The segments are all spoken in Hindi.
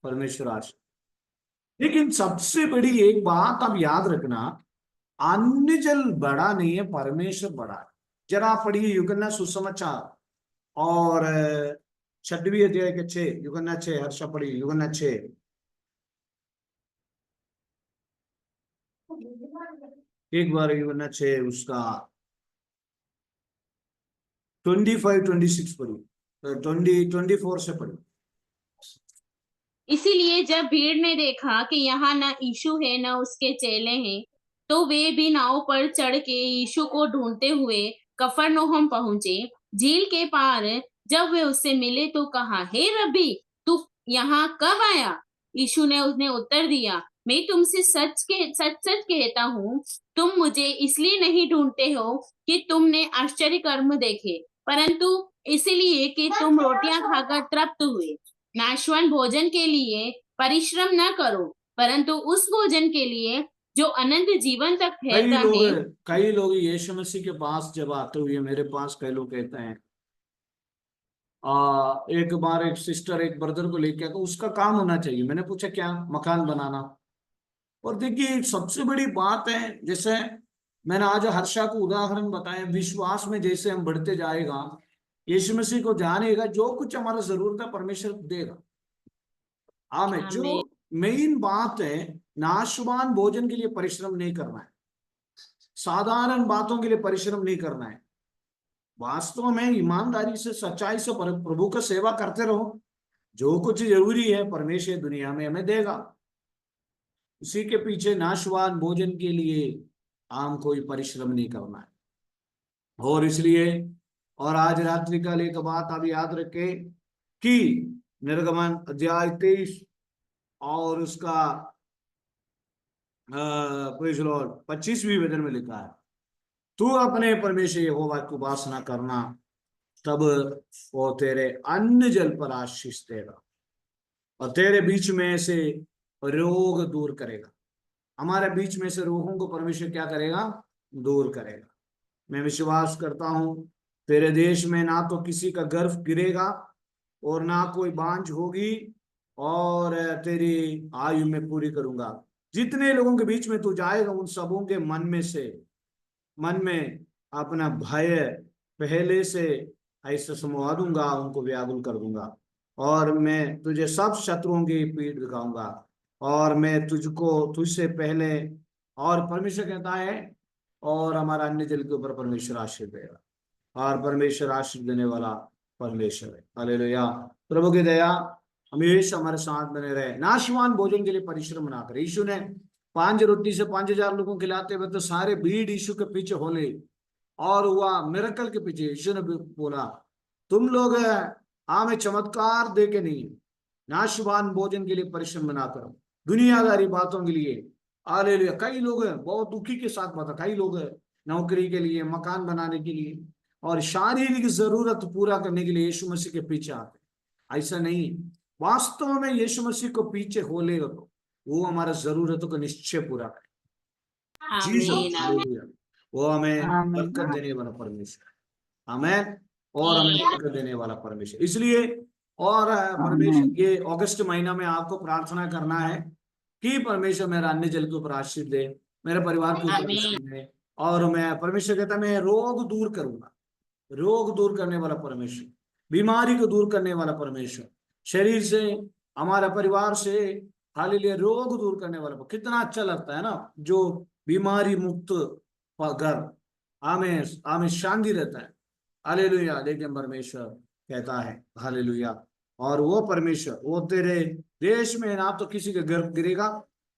परमेश्वर आशीष। लेकिन सबसे बड़ी एक बात आप याद रखना, अन्य जल बड़ा नहीं है, परमेश्वर बड़ा है। जरा पढ़िए यूहन्ना सुसमाचार और 6वीं अध्याय के 6, यूहन्ना 6, हर्षा पढ़िए यूहन्ना 6। एक बार यूहन्ना 6 उसका 25-26 पढ़िए, 24 से पढ़िए। इसीलिए जब भीड़ ने देखा कि यहाँ न यीशु है न उसके चेले हैं, तो वे भी नाव पर चढ़ के यीशु को ढूंढते हुए कफरनहूम पहुंचे। झील के पार जब वे उससे मिले तो कहा, हे रब्बी, तू यहाँ कब आया? यीशु ने उन्हें उत्तर दिया, मैं तुमसे सच सच कहता हूँ, तुम मुझे इसलिए नहीं ढूंढते हो कि तुमने आश्चर्य कर्म देखे, परंतु इसलिए कि तुम रोटियां खाकर तृप्त हुए। नाशवान भोजन के लिए परिश्रम न करो, परंतु उस भोजन के लिए जो अनंत जीवन तक ठहरता है। कई लोग यीशु मसीह के पास जब आते हुए मेरे पास, कई लोग कहते हैं, एक बार एक सिस्टर एक ब्रदर को लेके तो उसका काम होना चाहिए। मैंने पूछा क्या? मकान बनाना। और देखिए सबसे बड़ी बात है, जैसे मैंने आज हर्षा को उदाहरण बताया, विश्वास में जैसे हम बढ़ते जाएगा, यीशु मसीह को जानेगा, जो कुछ हमारा जरूरत है परमेश्वर देगा। आमीन। जो आमीन। मेन बात है, नाशवान भोजन के लिए परिश्रम नहीं करना है, साधारण बातों के लिए परिश्रम नहीं करना है। वास्तव में ईमानदारी से सच्चाई से प्रभु का सेवा करते रहो। जो कुछ जरूरी है परमेश्वर दुनिया में हमें देगा। उसी के पीछे नाशवान भोजन के लिए आम कोई परिश्रम नहीं करना है। और इसलिए, और आज रात्रि काल एक बात आप याद रखे कि निर्गमन अध्याय 23 और उसका 25वीं वचन में लिखा है, तू अपने परमेश्वर यहोवा की उपासना करना, तब वो तेरे अन्य जल पर आशीष देगा और तेरे बीच में से रोग दूर करेगा। हमारे बीच में से रोगों को परमेश्वर क्या करेगा? दूर करेगा। मैं विश्वास करता हूं तेरे देश में ना तो किसी का गर्भ गिरेगा और ना कोई बांझ होगी, और तेरी आयु में पूरी करूंगा। जितने लोगों के बीच में तू जाएगा उन सबों के मन में अपना भय पहले से ऐसे समवा दूंगा, उनको व्याकुल कर दूंगा, और मैं तुझे सब शत्रुओं की पीठ दिखाऊंगा, और मैं तुझसे पहले, और परमेश्वर कहता है, और हमारा अन्य जल के ऊपर परमेश्वर आशीष देगा, और परमेश्वर आशीष देने वाला परमेश्वर है। हालेलुया। प्रभु की दया हमेशा हमारे साथ बने रहे। नाशवान भोजन के लिए परिश्रम ना करे। यीशु ने 5 रोटी से 5,000 लोगों को खिलाते हुए तो सारे भीड़ यीशु के पीछे होले, और हुआ मिरेकल के पीछे। यीशु ने बोला, तुम लोग हमें चमत्कार दे के नहीं, नाशवान भोजन के लिए परिश्रम ना करो, दुनियादारी बातों के लिए। हालेलुया। कई लोग हैं बहुत दुखी के साथ बता, कई लोग हैं नौकरी के लिए, मकान बनाने के लिए और शारीरिक जरूरत पूरा करने के लिए यीशु मसीह के पीछे आते। ऐसा नहीं, वास्तव में यीशु मसीह को पीछे हो लेगा तो वो हमारा जरूरतों को निश्चय पूरा करे। जी सब, आमीन। आमीन। हालेलुया। वो हमें आमीन। बरकत देने वाला परमेश्वर है। आमीन। और हमें आमीन। बरकत देने वाला परमेश्वर। इसलिए, और आमीन। परमेश्वर ये अगस्त महीना में आपको प्रार्थना करना है कि परमेश्वर मेरा अन्य जल के ऊपर आशीष दे, मेरे परिवार के ऊपर आशीष दे, और मैं, परमेश्वर कहता है, मैं रोग दूर करूंगा। रोग दूर करने वाला परमेश्वर, बीमारी को दूर करने वाला परमेश्वर, शरीर से, हमारा परिवार से, हालेलुया, रोग दूर करने वाला। कितना अच्छा लगता है ना, जो बीमारी मुक्त घर, हमें हमें शांति रहता है। हालेलुया। लेकिन परमेश्वर कहता है, हालेलुया, और वो परमेश्वर, वो तेरे देश में ना तो किसी का गर्भ गिरेगा,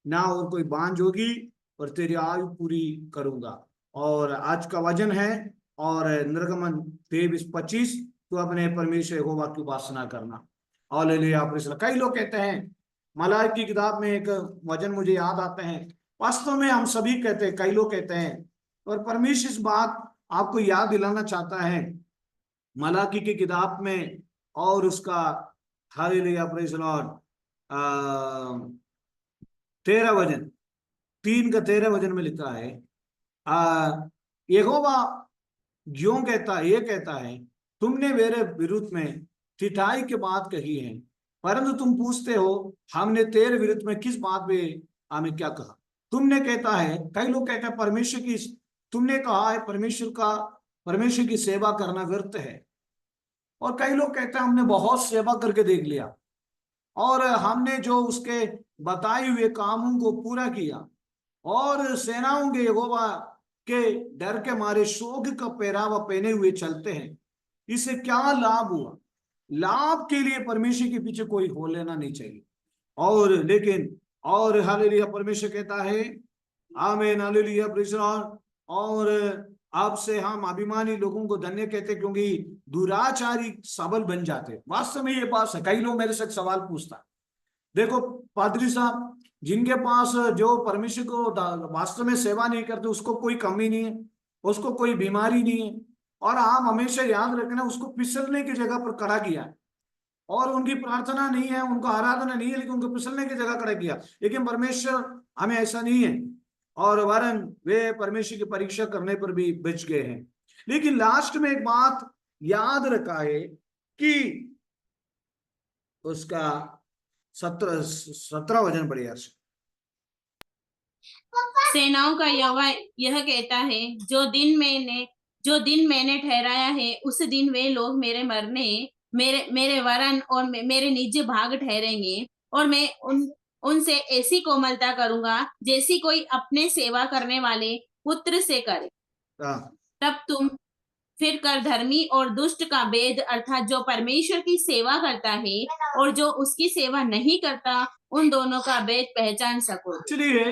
ना और कोई बांझ होगी, और तेरी आयु पूरी करूंगा। और आज का वचन है, और निर्गमन 23-25, तो अपने परमेश्वर यहोवा की उपासना करना। हालेलुया। कई लोग कहते हैं, मलाकी की किताब में एक वचन मुझे याद आते हैं, वास्तव में हम सभी कहते हैं, कई लोग कहते हैं, और परमेश्वर इस बात आपको याद दिलाना चाहता है। मलाकी की किताब में और उसका, हालेलुया, प्रेज द लॉर्ड, 13 वचन, 3 का 13 वचन में लिखा है, यहोवा यूं कहता है, ये कहता है, तुमने मेरे विरुद्ध में ठिठाई की बात कही है, परंतु तुम पूछते हो हमने तेरे विरुद्ध में किस बात पे हमें क्या कहा। तुमने कहता है, कई लोग कहते हैं परमेश्वर की, तुमने कहा है परमेश्वर की सेवा करना व्यर्थ है। और कई लोग कहते हैं हमने बहुत सेवा करके देख लिया और हमने जो उसके बताए हुए कामों को पूरा किया और सेनाओं के यहोवा के डर के मारे शोक का पहरावा पहने हुए चलते हैं, इससे क्या लाभ हुआ। लाभ के लिए परमेश्वर के पीछे कोई हो लेना नहीं चाहिए। और लेकिन और हालेलुया, परमेश्वर कहता है आमीन, हालेलुया, प्रेज़ द लॉर्ड। और अब से हम अभिमानी लोगों को धन्य कहते क्योंकि दुराचारी सबल बन जाते। वास्तव में ये बात है। कई लोग मेरे से सवाल पूछता, देखो पादरी साहब, जिनके पास जो परमेश्वर को वास्तव में सेवा नहीं करते उसको कोई कमी नहीं है, उसको कोई बीमारी नहीं है, और आप हमेशा याद रखना उसको फिसलने की जगह पर खड़ा किया है। और उनकी प्रार्थना नहीं है, उनको आराधना नहीं है, लेकिन उनको फिसलने की जगह खड़ा किया। लेकिन परमेश्वर हमें ऐसा नहीं है, और वरन वे परमेश्वर की परीक्षा करने पर भी बच गए हैं। लेकिन लास्ट में एक बात याद रखा है कि उसका 17 वचन पढ़िए। सेनाओं का यहोवा यह कहता है, जो दिन मैंने ठहराया है उस दिन वे लोग मेरे वरन और मेरे निज भाग ठहरेंगे, और मैं उनसे ऐसी कोमलता करूंगा जैसी कोई अपने सेवा करने वाले पुत्र से करे। तब तुम फिर कर धर्मी और दुष्ट का भेद, अर्थात जो परमेश्वर की सेवा करता है और जो उसकी सेवा नहीं करता, उन दोनों का भेद पहचान सको। इसलिए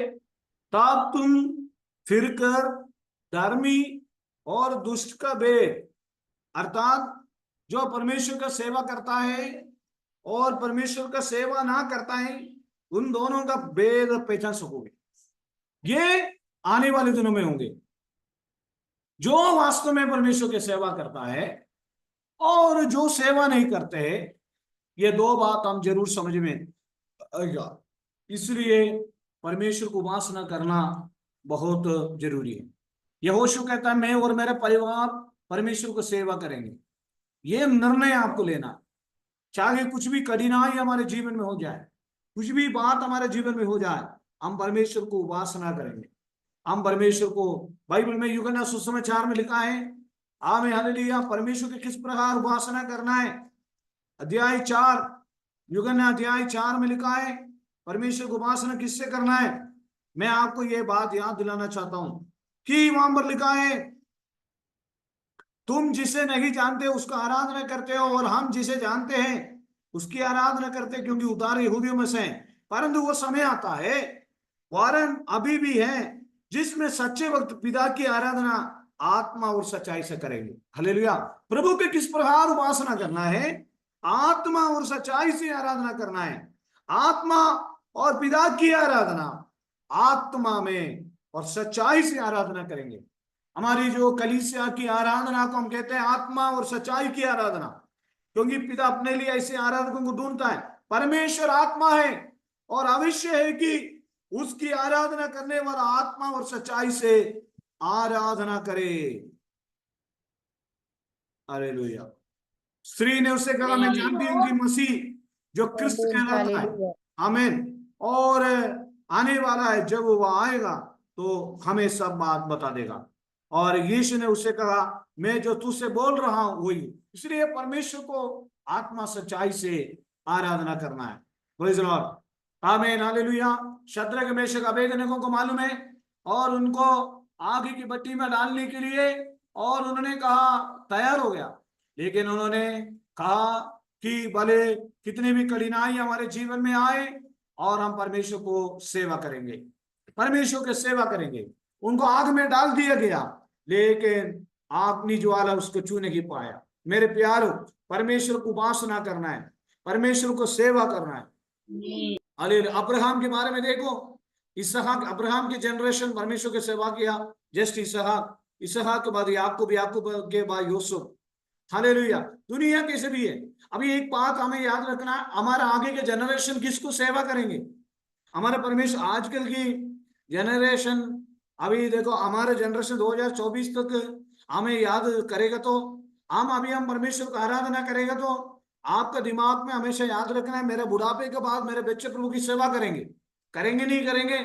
तब तुम फिर कर धर्मी और दुष्ट का भेद, अर्थात जो परमेश्वर का सेवा करता है और परमेश्वर का सेवा ना करता है, उन दोनों का भेद पहचान सकोगे। ये आने वाले दिनों में होंगे। जो वास्तव में परमेश्वर की सेवा करता है और जो सेवा नहीं करते हैं, ये दो बात हम जरूर समझ में आएगा। इसलिए परमेश्वर को उपासना करना बहुत जरूरी है। यहोशू कहता है मैं और मेरा परिवार परमेश्वर को सेवा करेंगे। ये निर्णय आपको लेना, चाहे कुछ भी कठिनाई हमारे जीवन में हो जाए, कुछ भी बात हमारे जीवन में हो जाए, हम परमेश्वर को उपासना करेंगे। हम परमेश्वर को, बाइबल में यूहन्ना सुसमाचार में लिखा है, आमीन, हालेलुया, परमेश्वर की किस प्रकार उपासना करना है। अध्याय 4, यूहन्ना अध्याय 4 में लिखा है परमेश्वर को उपासना किससे करना है। मैं आपको यह बात याद दिलाना चाहता हूं कि वहां पर लिखा है तुम जिसे नहीं जानते उसका आराधना करते हो, और हम जिसे जानते हैं उसकी आराधना करते, क्योंकि उतार यहूदियों में से हैं। परंतु वो समय आता है, वरन अभी भी है, जिसमें सच्चे वक्त पिता की आराधना आत्मा और सच्चाई से करेंगे। हालेलुया। प्रभु के किस प्रकार उपासना करना है, आत्मा और सच्चाई से आराधना करना है। आत्मा और पिता की आराधना आत्मा में और सच्चाई से आराधना करेंगे। हमारी जो कलीसिया की आराधना को हम कहते हैं आत्मा और सच्चाई की आराधना, क्योंकि पिता अपने लिए ऐसे आराधकों को ढूंढता है। परमेश्वर आत्मा है और अवश्य है कि उसकी आराधना करने वाला आत्मा और सच्चाई से आराधना करे। हालेलुया। स्त्री ने उससे कहा मैं जानती हूँ कि मसीह जो क्रिस्त कहलाता है, आमीन, और आने वाला है, जब वो आएगा तो हमें सब बात बता देगा। और यीशु ने उससे कहा मैं जो तुझसे बोल रहा हूं वही। इसलिए परमेश्वर को आत्मा सच्चाई से आराधना करना है। प्रेज़ द लॉर्ड, आमीन, हालेलुया। शद्रक मेशक अबेदनगो को मालूम है, और उनको आग की भट्टी में डालने के लिए, और उन्होंने कहा तैयार हो गया, लेकिन उन्होंने कहा कि भले कितनी भी कठिनाई हमारे जीवन में आए और हम परमेश्वर को सेवा करेंगे, परमेश्वर की सेवा करेंगे। उनको आग में डाल दिया गया, लेकिन अपनी ज्वाला उसको छू नहीं पाया। मेरे प्यारो, परमेश्वर को उपासना करना है, परमेश्वर को सेवा करना है। अब्राहम के बारे में देखो, इसहाक, अब्राहम की जनरेशन परमेश्वर की सेवा किया, जस्ट इसहाक, इसहाक के बाद याकूब, याकूब के बाद यूसुफ। हालेलुया। दुनिया कैसे भी है। अभी एक बात हमें याद रखना है, हमारा आगे के जनरेशन किसको सेवा करेंगे। हमारा परमेश्वर, आजकल की जनरेशन, अभी देखो हमारे जनरेशन 2024 तक हमें याद करेगा, तो हम परमेश्वर को आराधना करेगा, तो आपका दिमाग में हमेशा याद रखना है, मेरे बुढ़ापे के बाद मेरे बच्चे प्रभु की सेवा करेंगे, करेंगे नहीं करेंगे,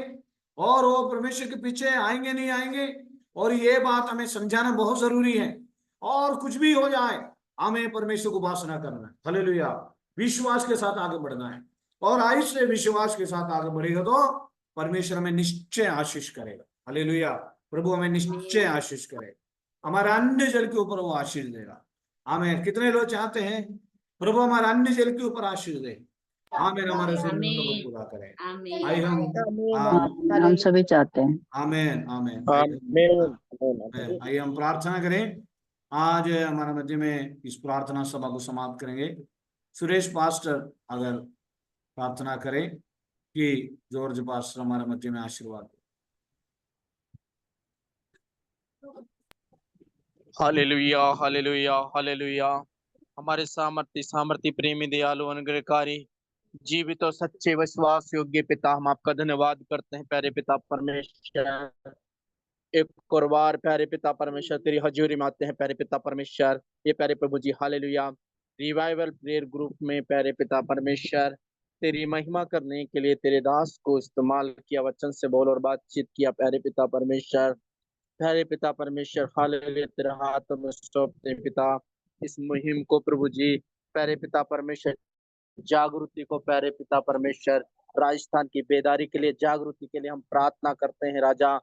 और वो परमेश्वर के पीछे आएंगे नहीं आएंगे। और ये बात हमें समझाना बहुत जरूरी है। और कुछ भी हो जाए, हमें परमेश्वर को उपासना करना है। हालेलुया। विश्वास के साथ आगे बढ़ना है, और आहिस्ते विश्वास के साथ आगे बढ़ेगा तो परमेश्वर हमें निश्चय आशीष करेगा। हालेलुया। प्रभु हमें निश्चय आशीष करेगा, हमारा अन्न जल के ऊपर वो आशीष देगा। हमें कितने लोग चाहते हैं प्रभु हमारा अन्न जल के ऊपर आशीष दे? आमीन। हमारे जरूरतों को आमीन पूरा करें। आमीन आइए हम आमीन। हम सभी चाहते हैं। आमीन आमीन। आमीन। आइए हम प्रार्थना करें। आज हमारे मध्य में इस प्रार्थना सभा को समाप्त करेंगे। सुरेश पास्टर अगर प्रार्थना करें कि जॉर्ज पास्टर हमारे मध्य में आशीर्वाद दे। Hallelujah hallelujah hallelujah. हमारे सामर्थ्य प्रेमी दयालु अनुग्रहकारी जीवित और सच्चे विश्वास योग्य पिता, हम आपका धन्यवाद करते हैं प्यारे पिता परमेश्वर। एक और बार प्यारे पिता परमेश्वर तेरी हजूरी में आते हैं प्यारे पिता परमेश्वर। ये प्यारे प्रभु जी हालेलुया, रिवाइवल प्रेयर ग्रुप में प्यारे पिता परमेश्वर तेरी महिमा करने के लिए तेरे दास को इस्तेमाल किया, वचन से बोल और बातचीत किया प्यारे पिता परमेश्वर। प्यारे पिता परमेश्वर हालेलुया, तेरे हाथ में सौंपते हैं पिता इस मुहिम को प्रभु जी। प्यारे पिता परमेश्वर जागृति को प्यारे पिता परमेश्वर, राजस्थान की बेदारी के लिए जागृति के लिए हम प्रार्थना करते हैं राजा।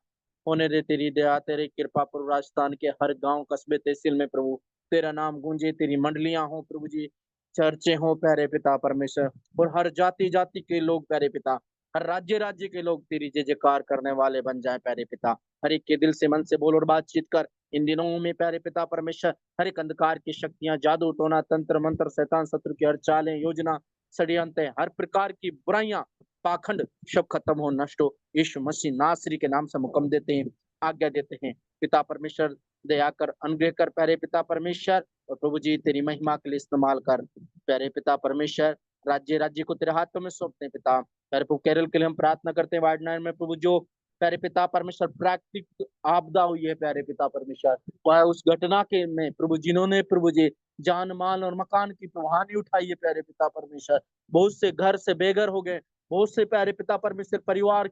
होने दे तेरी दया तेरी कृपा प्रभु, राजस्थान के हर गांव कस्बे तहसील में प्रभु तेरा नाम गूंजे, तेरी मंडलियां हो प्रभु जी, चर्चे हो प्यारे पिता परमेश्वर, और हर जाति जाति के लोग प्यारे पिता, हर राज्य राज्य के लोग तेरी जय जयकार करने वाले बन जाए प्यारे पिता। हर एक के दिल से मन से बोल और बातचीत कर इन दिनों में प्यारे पिता परमेश्वर। हर एक अंधकार की शक्तियां, जादू टोना तंत्र मंत्र शैतान शत्रु की हर चालें योजना षड्यंत्र, हर प्रकार की बुराइयां पाखंड सब खत्म हो, नष्ट हो। यीशु मसीह नासरी के नाम से हुक्म देते हैं, आज्ञा देते हैं पिता परमेश्वर, दया कर अनुग्रह कर प्यारे पिता परमेश्वर, और प्रभु जी तेरी महिमा के लिए इस्तेमाल कर प्यारे पिता परमेश्वर। राज्य राज्य को तेरे हाथों में सौंपते हैं पिता। प्यारे प्रभु केरल के लिए हम प्रार्थना करते हैं, वार्ड 9 में प्रभु जो प्यारे पिता परमेश्वर प्राकृतिक आपदा हुई है प्यारे पिता परमेश्वर, वह उस घटना के में प्रभु जिन्होंने प्रभु जी जान माल और मकान की हानि उठाई है प्यारे पिता परमेश्वर, बहुत से घर से बेघर हो गए, बहुत से प्यारे पिता परमेश्वर परिवार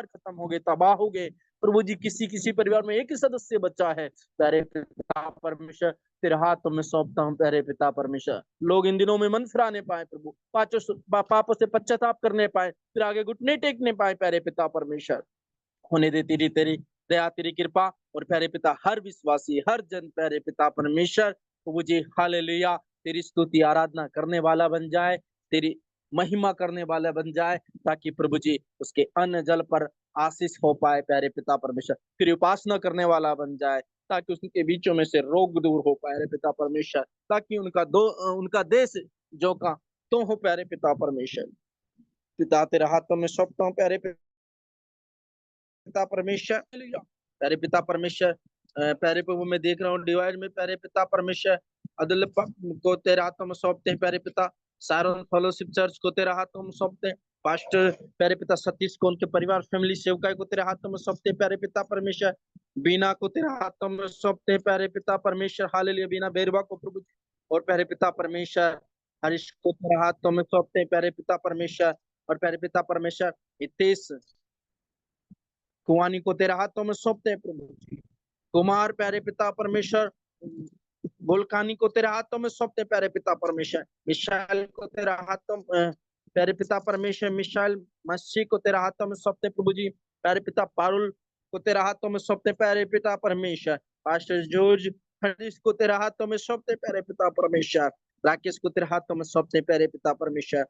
खत्म हो गए, तबाह हो गए प्रभु जी। किसी किसी परिवार में एक ही सदस्य बच्चा है प्यारे पिता परमेश्वर, तेरे हाथों में सौंपता हूँ प्यारे पिता परमेश्वर। लोग इन दिनों में मन फिराने पाए प्रभु, पापों से पश्चाताप करने पाए, फिर आगे घुटने टेकने पाए प्यारे पिता परमेश्वर। होने दे तेरी तेरी दया तेरी कृपा, और प्यारे पिता हर विश्वासी हर जन प्यारे पिता परमेश्वर प्रभु जी हालेलुया तेरी स्तुति आराधना करने वाला बन जाए, तेरी महिमा करने वाला बन जाए, ताकि प्रभु जी उसके अन्न जल पर आशीष हो पाए प्यारे पिता परमेश्वर। फिर उपासना करने वाला बन जाए, ताकि उसके बीचों में से रोग दूर हो प्यारे पिता परमेश्वर, ताकि उनका देश जो का तो हो प्यारे पिता परमेश्वर। पिता तेरे हाथों में सौंपता हूँ प्यारे पिता परमेश्वर। प्यारे पिता परमेश्वर, प्यारे प्रभु मैं देख रहा हूँ डिवाइड में प्यारे पिता परमेश्वर अदल को तेरे हाथों में सौंपते हैं प्यारे पिता। सारोन फेलोशिप चर्च को तेरे हाथों में सौंपते हैं, पास्टर प्यारे पिता सतीश को उनके परिवार फैमिली सेवकाई को तेरे हाथों में सौंपते हैं प्यारे पिता परमेश्वर। बीना को तेरे हाथों में सौंपते हैं प्यारे पिता परमेश्वर हालेलुया। बीना बेरवा को प्रभु, और प्यारे पिता परमेश्वर हरीश को तेरे हाथों में सौंपते हैं प्यारे पिता परमेश्वर। और प्यारे पिता परमेश्वर हितेश कुवानी को तेरे हाथों में सौंपते हैं प्रभु जी। कुमार प्यारे पिता परमेश्वर बुलकानी को तेरे हाथों में सौंपते हैं प्यारे पिता परमेश्वर। मिशाइल को तेरे हाथों प्यारे पिता परमेश्वर, मिशाइल मसीह को तेरे हाथों में सौंपते हैं प्रभु जी। प्यारे पिता पारुल को तेरे हाथों में सौंपते हैं प्यारे पिता परमेश्वर। पास्टर जॉर्ज हरीश को तेरे हाथों में सौंपते हैं प्यारे पिता परमेश्वर। राकेश को तेरे हाथों में सौंपते हैं प्यारे पिता परमेश्वर।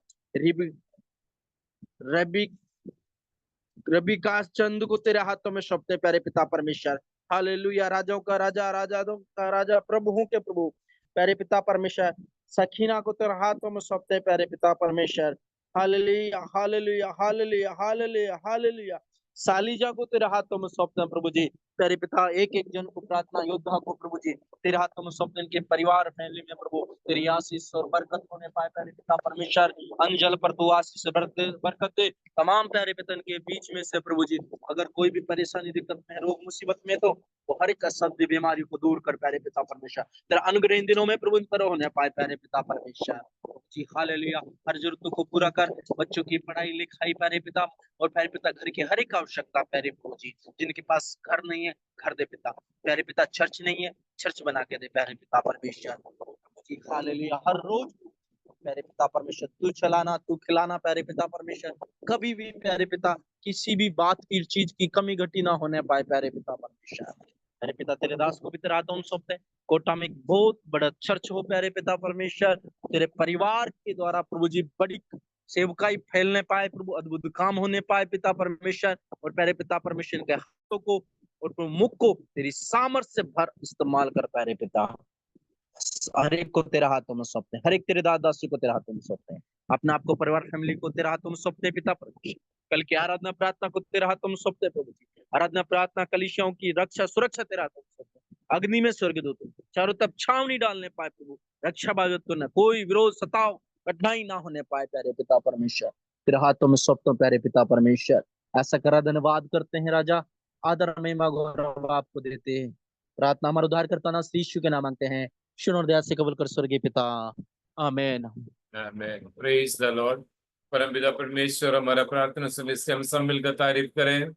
रवि काश चंद को तेरे हाथों में सौंपते हैं प्यारे पिता परमेश्वर। हालेलुया। राजाओं का राजा राजाओं का राजा प्रभुओं के प्रभु प्यारे पिता परमेश्वर। सखीना को तेरे हाथों में सौंपते हैं प्यारे पिता परमेश्वर। Hallelujah hallelujah hallelujah hallelujah hallelujah. सालिजा को तेरे हाथों में सौंपते हैं प्रभु जी। प्यारे पिता एक एक जन को, प्रार्थना योद्धा को प्रभु जी तेरे हाथों में सौंपते, इनके परिवार फैमिली में प्रभु तेरी आशीष और बरकत होने पाए प्यारे पिता परमेश्वर। अंजल पर तू आशीष बरकत दे तमाम प्यारे पिता इनके बीच में से प्रभु जी। अगर कोई भी परेशानी दिक्कत में रोग मुसीबत में तो वो हर एक असाध्य बीमारी को दूर कर प्यारे पिता परमेश्वर। तेरा अनुग्रह इन दिनों में प्रभु इन पर होने पाए प्यारे पिता परमेश्वर जी। हालेलुया। हर जरूरतों को पूरा कर, बच्चों की पढ़ाई लिखाई प्यारे पिता, और प्यारे पिता घर की हर एक आवश्यकता प्यारे प्रभु जी। जिनके पास घर नहीं है घर दे पिता, प्यारे पिता चर्च नहीं है चर्च बना के दे प्यारे पिता परमेश्वर जी। हालेलुया। हर रोज प्यारे पिता परमेश्वर तू चलाना तू खिलाना प्यारे पिता परमेश्वर। कभी भी प्यारे पिता किसी भी बात की चीज की कमी घटी ना होने पाए प्यारे पिता परमेश्वर। प्यारे पिता तेरे दास को भी तेरे हाथों में सौंपते हैं। कोटा में एक बहुत बड़ा चर्च हो प्यारे पिता परमेश्वर। तेरे परिवार के द्वारा प्रभु जी बड़ी सेवकाई फैलने पाए प्रभु, अद्भुत काम होने पाए पिता परमेश्वर। और प्यारे पिता परमेश्वर के हाथों को और मुख को तेरी सामर्थ से भर इस्तेमाल कर प्यारे पिता। हर एक को तेरे हाथों में सौंपते हैं, हर एक तेरे दादासी को तेरे हाथों में सौंपते हैं। अपने आप को परिवार फैमिली को तेरे हाथों में सौंपते हैं पिता परमेश्वर। कल की आराधना प्रार्थना को तेरे हाथों में सौंपते हैं प्रभु जी। आराधना प्रार्थना कलीसियाओं की रक्षा सुरक्षा तेरे हाथों में सौंपते हैं। अग्नि में स्वर्गदूत चारों तरफ छावनी डालने पाए प्रभु, रक्षा बाजत करना, कोई विरोध सताव कठिनाई ना होने पाए प्यारे पिता परमेश्वर। तेरे हाथों में सौंपते हैं प्यारे पिता परमेश्वर। ऐसा करा धन्यवाद करते हैं राजा, आदर महिमा गौरव आपको देते हैं। प्रार्थना हमारा उद्धार करता ना यीशु के नाम मांगते हैं, सुन और दया से कबूल कर स्वर्गीय पिता, amen. Amen. Praise the lord. परमपिता परमेश्वर हमारा प्रार्थना सुनने से हम सब मिलकर तारीफ करें।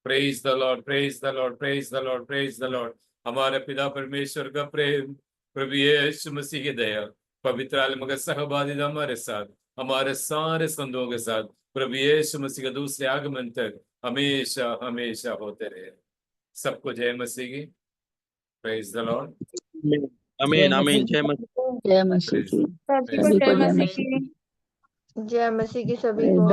Praise the Lord, praise the Lord, praise the Lord, praise the Lord. हमारे पिता परमेश्वर का प्रेम, प्रभु यीशु मसीह की दया, पवित्र आत्मा का सहभागिता हमारे साथ, हमारे सारे संतों के साथ, प्रभु यीशु मसीह का दूसरे आगमन तक हमेशा हमेशा होते रहे। सबको जय मसीह की। Praise the Lord. आमीन आमीन। जय मसीह। जय मसीह की। प्रेज सभी को जय जय मसीह मसीह की। जय मसीह की सभी प्रेज को। द